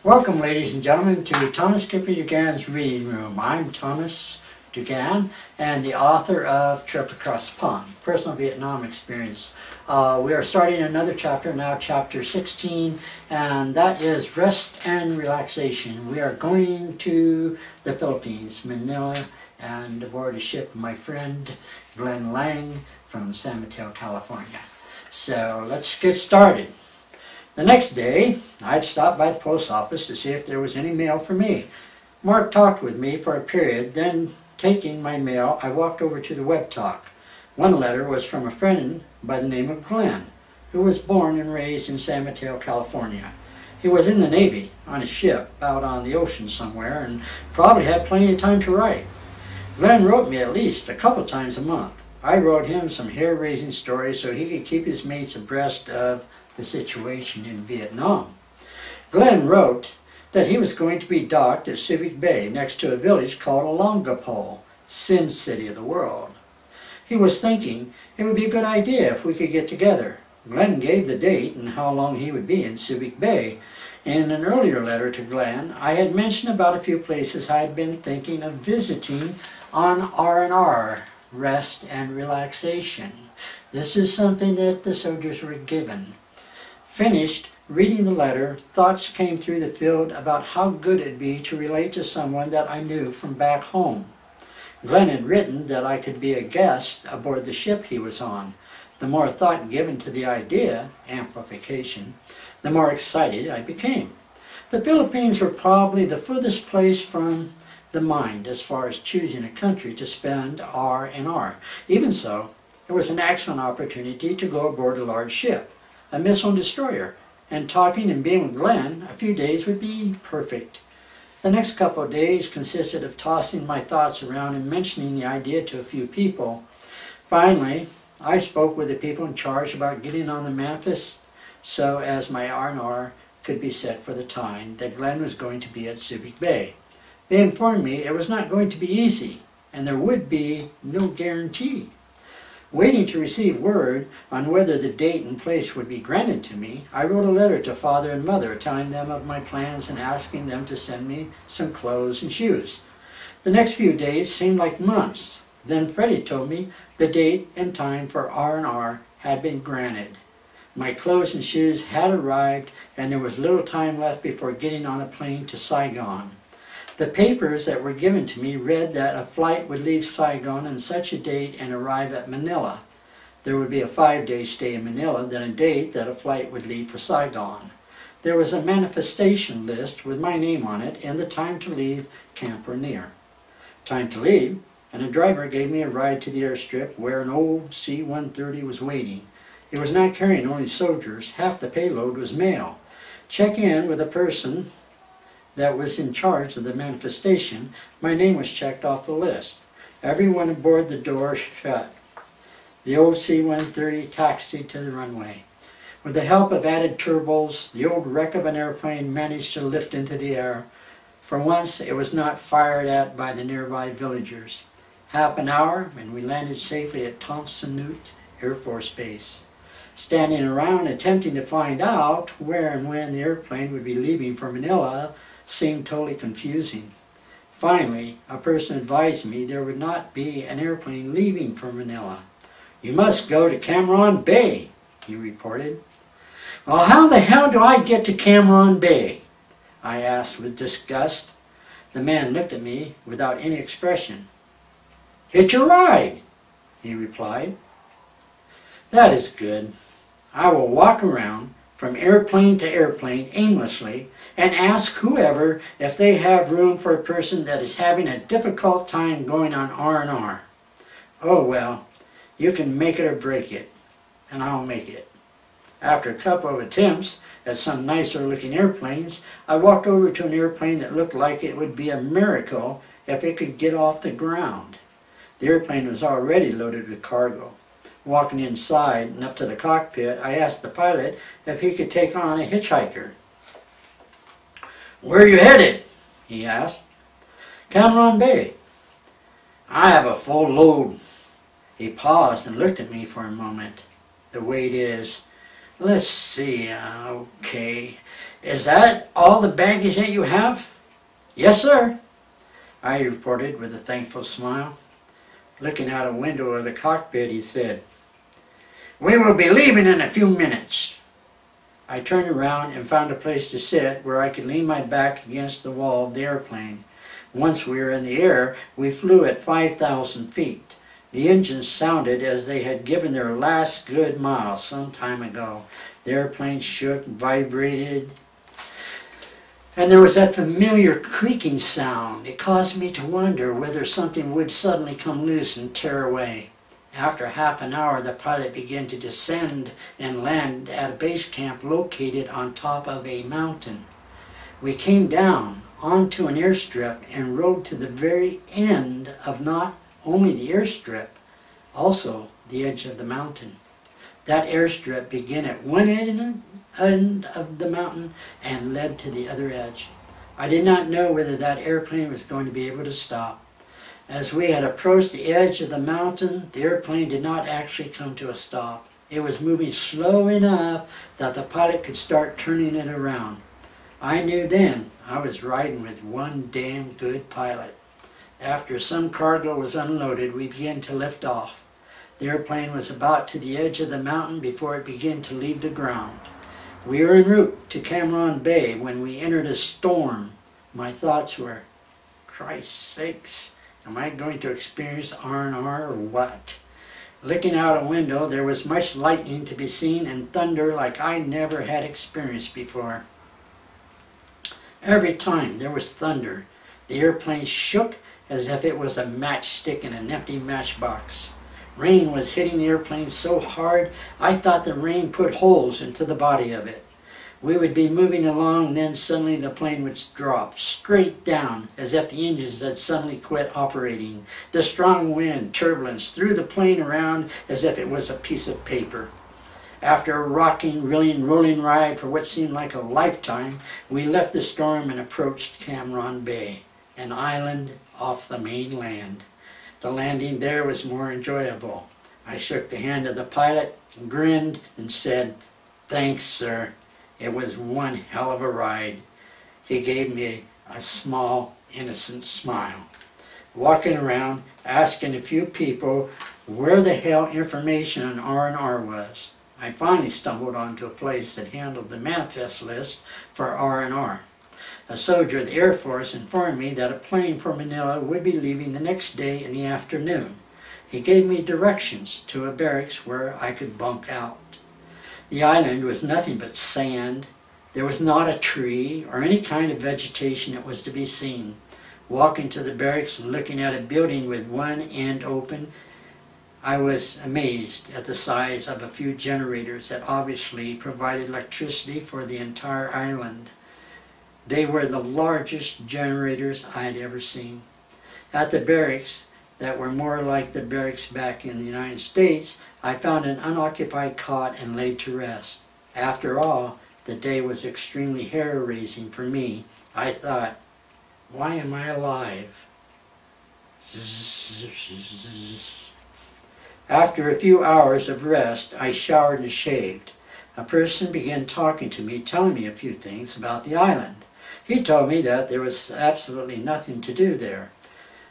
Welcome, ladies and gentlemen, to Thomas Kipper Dugan's Reading Room. I'm Thomas Dugan and the author of Trip Across the Pond, Personal Vietnam Experience. We are starting another chapter now, chapter 16, and that is Rest and Relaxation. We are going to the Philippines, Manila, and aboard a ship with my friend Glenn Lang from San Mateo, California. So let's get started. The next day, I'd stopped by the post office to see if there was any mail for me. Mark talked with me for a period, then taking my mail, I walked over to the web talk. One letter was from a friend by the name of Glenn, who was born and raised in San Mateo, California. He was in the Navy on a ship out on the ocean somewhere and probably had plenty of time to write. Glenn wrote me at least a couple times a month. I wrote him some hair-raising stories so he could keep his mates abreast of the situation in Vietnam. Glenn wrote that he was going to be docked at Subic Bay next to a village called Olongapo, Sin City of the world. He was thinking it would be a good idea if we could get together. Glenn gave the date and how long he would be in Subic Bay. In an earlier letter to Glenn, I had mentioned about a few places I had been thinking of visiting on R&R, Rest and Relaxation. This is something that the soldiers were given. Finished reading the letter, thoughts came through the field about how good it'd be to relate to someone that I knew from back home. Glenn had written that I could be a guest aboard the ship he was on. The more thought given to the idea, amplification, the more excited I became. The Philippines were probably the furthest place from the mind as far as choosing a country to spend R&R. Even so, it was an excellent opportunity to go aboard a large ship, a missile destroyer, and talking and being with Glenn a few days would be perfect. The next couple of days consisted of tossing my thoughts around and mentioning the idea to a few people. Finally, I spoke with the people in charge about getting on the manifest so as my R&R could be set for the time that Glenn was going to be at Subic Bay. They informed me it was not going to be easy and there would be no guarantee. Waiting to receive word on whether the date and place would be granted to me, I wrote a letter to Father and Mother telling them of my plans and asking them to send me some clothes and shoes. The next few days seemed like months. Then Freddie told me the date and time for R&R had been granted. My clothes and shoes had arrived and there was little time left before getting on a plane to Saigon. The papers that were given to me read that a flight would leave Saigon on such a date and arrive at Manila. There would be a 5-day stay in Manila, then a date that a flight would leave for Saigon. There was a manifestation list with my name on it and the time to leave Camp Rainier. Time to leave, and a driver gave me a ride to the airstrip where an old C-130 was waiting. It was not carrying only soldiers, half the payload was mail. Check in with a person that was in charge of the manifestation. My name was checked off the list. Everyone aboard the door shut. The old C-130 taxied to the runway. With the help of added turbos, the old wreck of an airplane managed to lift into the air. For once, it was not fired at by the nearby villagers. Half an hour, and we landed safely at Tom Sanut Air Force Base. Standing around attempting to find out where and when the airplane would be leaving for Manila seemed totally confusing. Finally, a person advised me there would not be an airplane leaving for Manila. "You must go to Cam Bay," he reported. "Well, how the hell do I get to Cam Bay?" I asked with disgust. The man looked at me without any expression. "Hitch a ride," he replied. "That is good. I will walk around from airplane to airplane aimlessly and ask whoever if they have room for a person that is having a difficult time going on R&R. Oh well, you can make it or break it, and I'll make it." After a couple of attempts at some nicer looking airplanes, I walked over to an airplane that looked like it would be a miracle if it could get off the ground. The airplane was already loaded with cargo. Walking inside and up to the cockpit, I asked the pilot if he could take on a hitchhiker. "Where are you headed?" he asked. "Cam Bay." "I have a full load." He paused and looked at me for a moment. "The weight is, let's see, okay, "Is that all the baggage that you have?" "Yes, sir," I reported with a thankful smile. Looking out a window of the cockpit, he said, "We will be leaving in a few minutes." I turned around and found a place to sit where I could lean my back against the wall of the airplane. Once we were in the air, we flew at 5,000 feet. The engines sounded as they had given their last good mile some time ago. The airplane shook, vibrated, and there was that familiar creaking sound. It caused me to wonder whether something would suddenly come loose and tear away. After half an hour, the pilot began to descend and land at a base camp located on top of a mountain. We came down onto an airstrip and rode to the very end of not only the airstrip, also the edge of the mountain. That airstrip began at one end of the mountain and led to the other edge. I did not know whether that airplane was going to be able to stop. As we had approached the edge of the mountain, the airplane did not actually come to a stop. It was moving slow enough that the pilot could start turning it around. I knew then I was riding with one damn good pilot. After some cargo was unloaded, we began to lift off. The airplane was about to the edge of the mountain before it began to leave the ground. We were en route to Cameron Bay when we entered a storm. My thoughts were, Christ's sakes, am I going to experience R&R or what? Looking out a window, there was much lightning to be seen and thunder like I never had experienced before. Every time there was thunder, the airplane shook as if it was a matchstick in an empty matchbox. Rain was hitting the airplane so hard, I thought the rain put holes into the body of it. We would be moving along, then suddenly the plane would drop straight down as if the engines had suddenly quit operating. The strong wind, turbulence, threw the plane around as if it was a piece of paper. After a rocking, reeling, rolling ride for what seemed like a lifetime, we left the storm and approached Cameron Bay, an island off the mainland. The landing there was more enjoyable. I shook the hand of the pilot, grinned, and said, "Thanks, sir. It was one hell of a ride." He gave me a small, innocent smile. Walking around, asking a few people where the hell information on R&R was. I finally stumbled onto a place that handled the manifest list for R&R. A soldier of the Air Force informed me that a plane for Manila would be leaving the next day in the afternoon. He gave me directions to a barracks where I could bunk out. The island was nothing but sand. There was not a tree or any kind of vegetation that was to be seen. Walking to the barracks and looking at a building with one end open, I was amazed at the size of a few generators that obviously provided electricity for the entire island. They were the largest generators I had ever seen. At the barracks, that were more like the barracks back in the United States, I found an unoccupied cot and laid to rest. After all, the day was extremely hair-raising for me. I thought, why am I alive? After a few hours of rest, I showered and shaved. A person began talking to me, telling me a few things about the island. He told me that there was absolutely nothing to do there.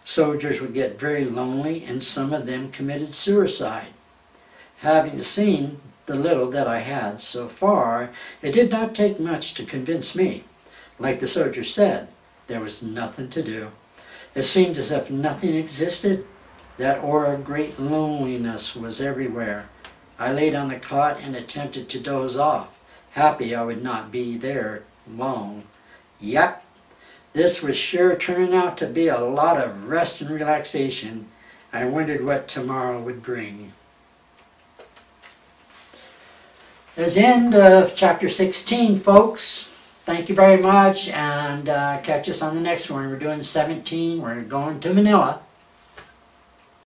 Soldiers would get very lonely, and some of them committed suicide. Having seen the little that I had so far, it did not take much to convince me. Like the soldier said, there was nothing to do. It seemed as if nothing existed. That aura of great loneliness was everywhere. I laid on the cot and attempted to doze off, happy I would not be there long. Yep, this was sure turning out to be a lot of rest and relaxation. I wondered what tomorrow would bring. That's the end of chapter 16, folks. Thank you very much, and catch us on the next one. We're doing 17. We're going to Manila.